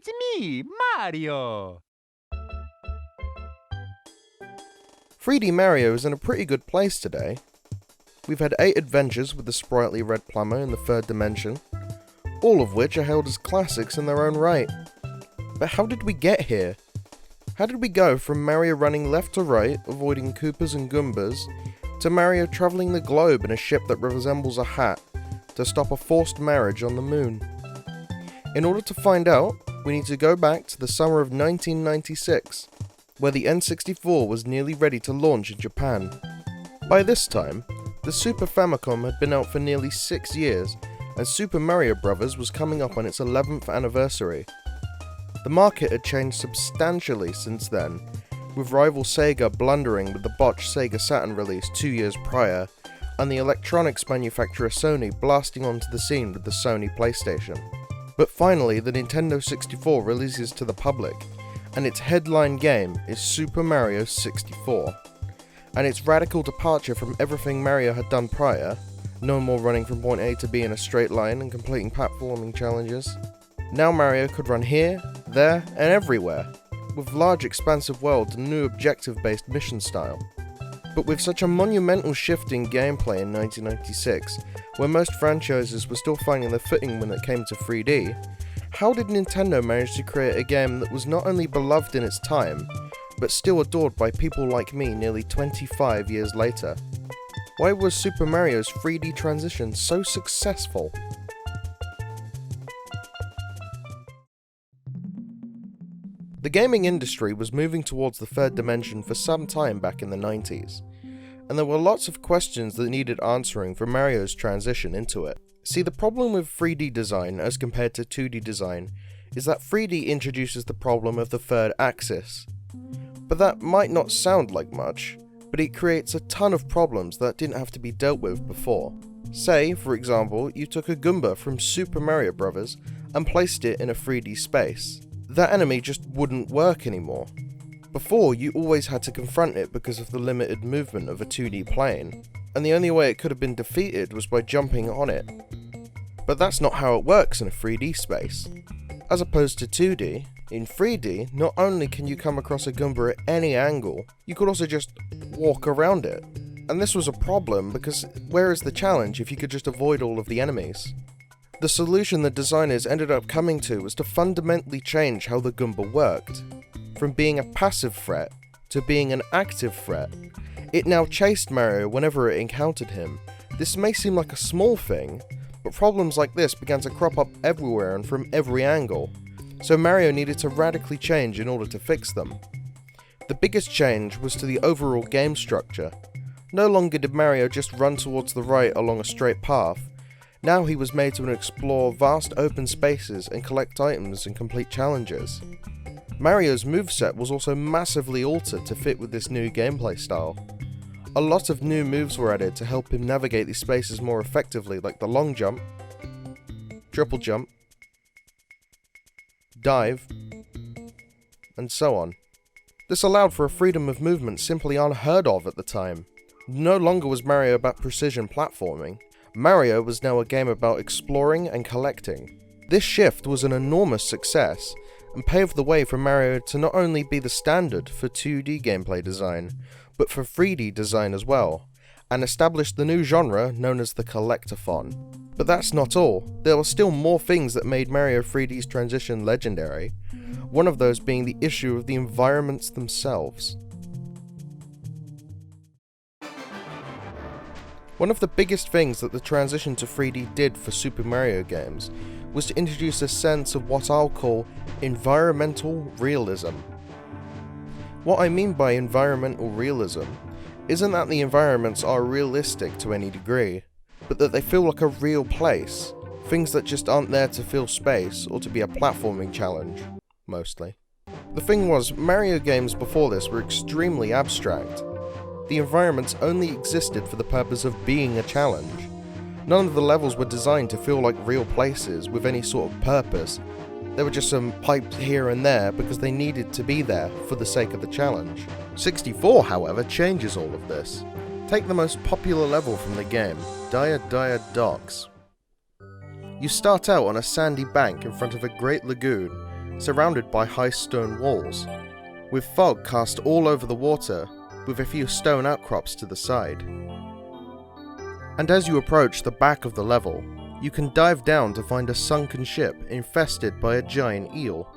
It's me, Mario! 3D Mario is in a pretty good place today. We've had 8 adventures with the sprightly red plumber in the 3rd dimension, all of which are hailed as classics in their own right. But how did we get here? How did we go from Mario running left to right, avoiding Koopas and Goombas, to Mario travelling the globe in a ship that resembles a hat, to stop a forced marriage on the moon? In order to find out, we need to go back to the summer of 1996, where the N64 was nearly ready to launch in Japan. By this time, the Super Famicom had been out for nearly 6 years, and Super Mario Bros. Was coming up on its 11th anniversary. The market had changed substantially since then, with rival Sega blundering with the botched Sega Saturn release 2 years prior, and the electronics manufacturer Sony blasting onto the scene with the Sony PlayStation. But finally, the Nintendo 64 releases to the public, and its headline game is Super Mario 64. And its radical departure from everything Mario had done prior, no more running from point A to B in a straight line and completing platforming challenges. Now Mario could run here, there, and everywhere, with large expansive worlds and new objective-based mission style. But with such a monumental shift in gameplay in 1996, where most franchises were still finding their footing when it came to 3D, how did Nintendo manage to create a game that was not only beloved in its time, but still adored by people like me nearly 25 years later? Why was Super Mario's 3D transition so successful? The gaming industry was moving towards the 3rd dimension for some time back in the 90s, and there were lots of questions that needed answering for Mario's transition into it. See, the problem with 3D design as compared to 2D design is that 3D introduces the problem of the 3rd axis. But that might not sound like much, but it creates a ton of problems that didn't have to be dealt with before. Say, for example, you took a Goomba from Super Mario Bros. And placed it in a 3D space. That enemy just wouldn't work anymore. Before, you always had to confront it because of the limited movement of a 2D plane, and the only way it could have been defeated was by jumping on it. But that's not how it works in a 3D space. As opposed to 2D, in 3D, not only can you come across a Goomba at any angle, you could also just walk around it. And this was a problem because where is the challenge if you could just avoid all of the enemies? The solution the designers ended up coming to was to fundamentally change how the Goomba worked. From being a passive threat to being an active threat. It now chased Mario whenever it encountered him. This may seem like a small thing, but problems like this began to crop up everywhere and from every angle, so Mario needed to radically change in order to fix them. The biggest change was to the overall game structure. No longer did Mario just run towards the right along a straight path. Now he was made to explore vast open spaces and collect items and complete challenges. Mario's moveset was also massively altered to fit with this new gameplay style. A lot of new moves were added to help him navigate these spaces more effectively, like the long jump, triple jump, dive, and so on. This allowed for a freedom of movement simply unheard of at the time. No longer was Mario about precision platforming. Mario was now a game about exploring and collecting. This shift was an enormous success, and paved the way for Mario to not only be the standard for 2D gameplay design, but for 3D design as well, and established the new genre known as the collectathon. But that's not all. There were still more things that made Mario 3D's transition legendary, one of those being the issue of the environments themselves. One of the biggest things that the transition to 3D did for Super Mario games was to introduce a sense of what I'll call environmental realism. What I mean by environmental realism isn't that the environments are realistic to any degree, but that they feel like a real place, things that just aren't there to fill space or to be a platforming challenge, mostly. The thing was, Mario games before this were extremely abstract. The environments only existed for the purpose of being a challenge. None of the levels were designed to feel like real places with any sort of purpose. There were just some pipes here and there because they needed to be there for the sake of the challenge. 64, however, changes all of this. Take the most popular level from the game, Dire Dire Docks. You start out on a sandy bank in front of a great lagoon, surrounded by high stone walls, with fog cast all over the water with a few stone outcrops to the side. And as you approach the back of the level, you can dive down to find a sunken ship infested by a giant eel.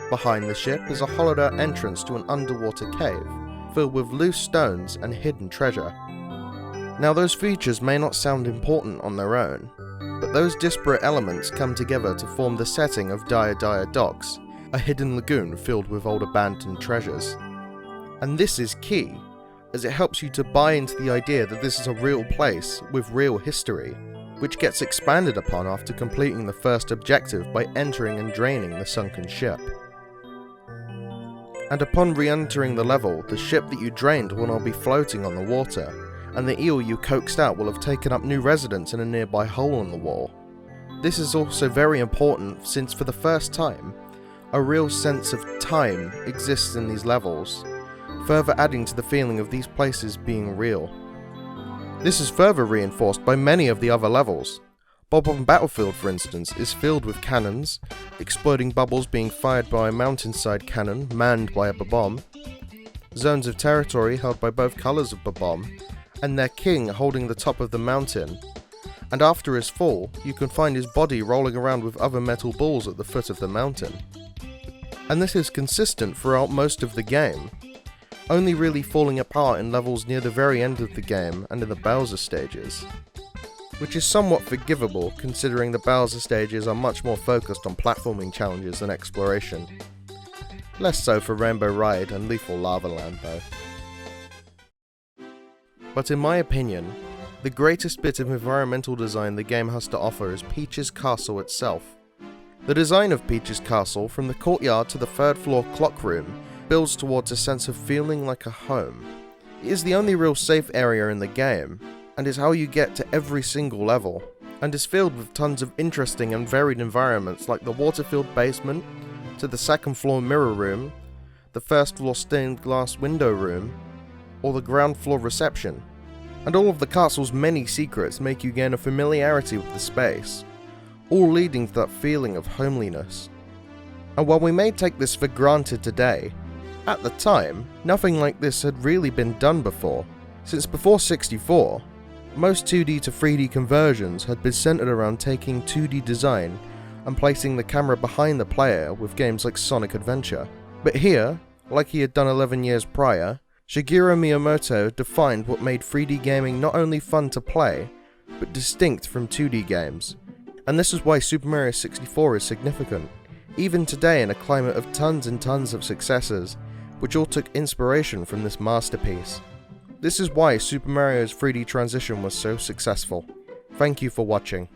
Behind the ship is a hollowed out entrance to an underwater cave, filled with loose stones and hidden treasure. Now those features may not sound important on their own, but those disparate elements come together to form the setting of Dire Docks, a hidden lagoon filled with old abandoned treasures. And this is key, as it helps you to buy into the idea that this is a real place with real history, which gets expanded upon after completing the first objective by entering and draining the sunken ship. And upon re-entering the level, the ship that you drained will now be floating on the water, and the eel you coaxed out will have taken up new residence in a nearby hole in the wall. This is also very important since for the first time, a real sense of time exists in these levels, further adding to the feeling of these places being real. This is further reinforced by many of the other levels. Bob-omb Battlefield, for instance, is filled with cannons, exploding bubbles being fired by a mountainside cannon manned by a Bob-omb, zones of territory held by both colours of Bob-omb, and their king holding the top of the mountain, and after his fall, you can find his body rolling around with other metal balls at the foot of the mountain. And this is consistent throughout most of the game, only really falling apart in levels near the very end of the game and in the Bowser stages, which is somewhat forgivable considering the Bowser stages are much more focused on platforming challenges than exploration. Less so for Rainbow Ride and Lethal Lava Land though. But in my opinion, the greatest bit of environmental design the game has to offer is Peach's castle itself. The design of Peach's castle, from the courtyard to the third floor clock room, builds towards a sense of feeling like a home. It is the only real safe area in the game, and is how you get to every single level, and is filled with tons of interesting and varied environments like the water-filled basement, to the second floor mirror room, the first floor stained glass window room, or the ground floor reception. And all of the castle's many secrets make you gain a familiarity with the space, all leading to that feeling of homeliness. And while we may take this for granted today, at the time, nothing like this had really been done before, since before 64, most 2D to 3D conversions had been centered around taking 2D design and placing the camera behind the player with games like Sonic Adventure. But here, like he had done 11 years prior, Shigeru Miyamoto defined what made 3D gaming not only fun to play, but distinct from 2D games. And this is why Super Mario 64 is significant, even today in a climate of tons and tons of successes, which all took inspiration from this masterpiece. This is why Super Mario's 3D transition was so successful. Thank you for watching.